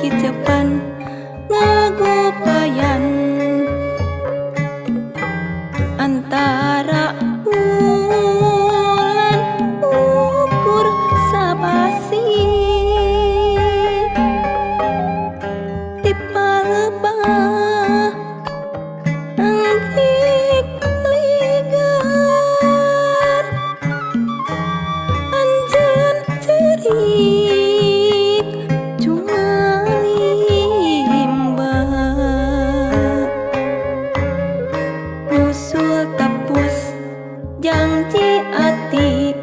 kicepan ngagopayan antara bulan ukur sabasi di palebah angkik ligar anjeun cerik cumalimba nyusul tepus janji ati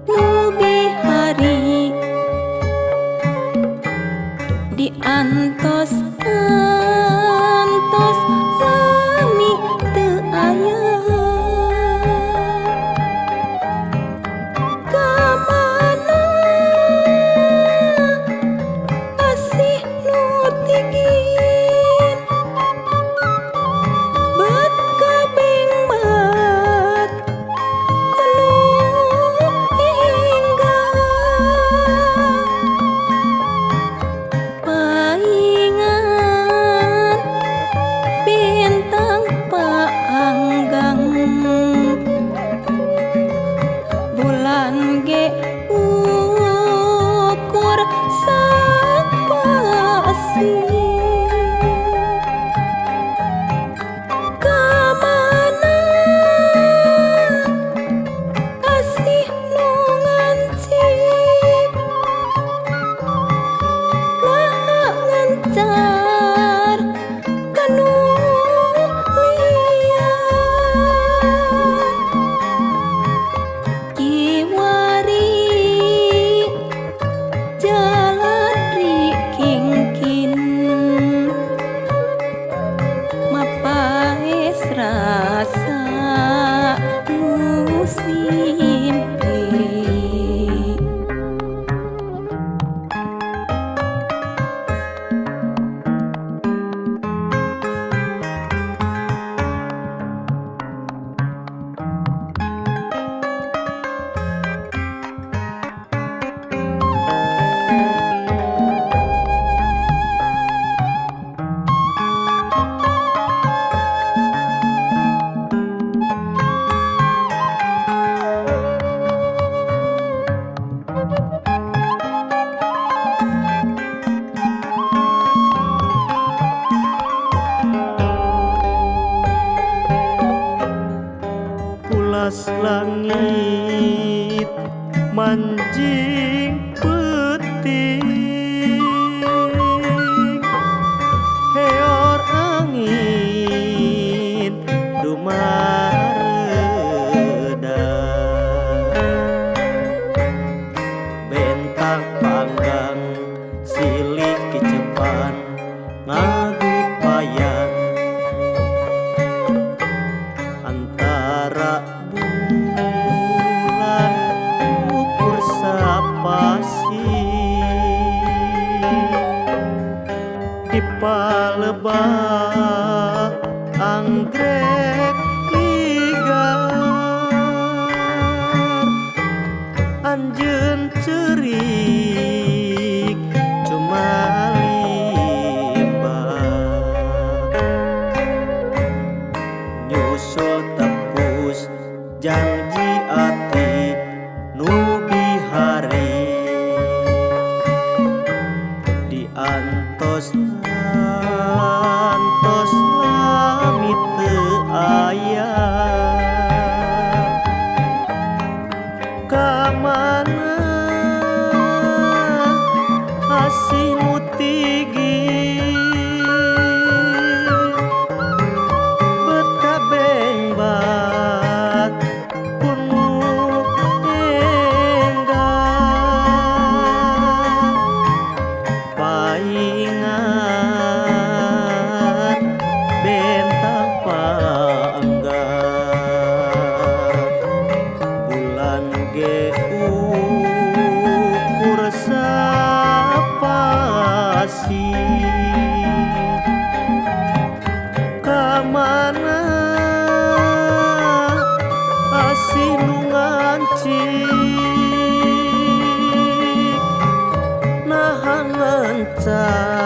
nubi hari diantos antos lami teu aya kamana asih nu tingin bet kabeng bat kudu hingga paingan bintang paanggang bulan ge ukur sapasi kamana asih nu ngancik laha ngancar kanu lian kiwari jalari kingkin mapaes rasa musimpi pulas langit manjing peting heor angin dumareda bentang panggang silih kicepan ngagupayan antara bulan ukur sapasi di palebah anggrek ligar anjeun cerik cumalimba nyusul tepus janji ati nubi hari diantos antos lami teu aya kamana asih nu tingin bet kabeng bat kudu hingga paingan bentang paanggang bulan ge ukur sapasi kamana asih nu ngancik nahan lenca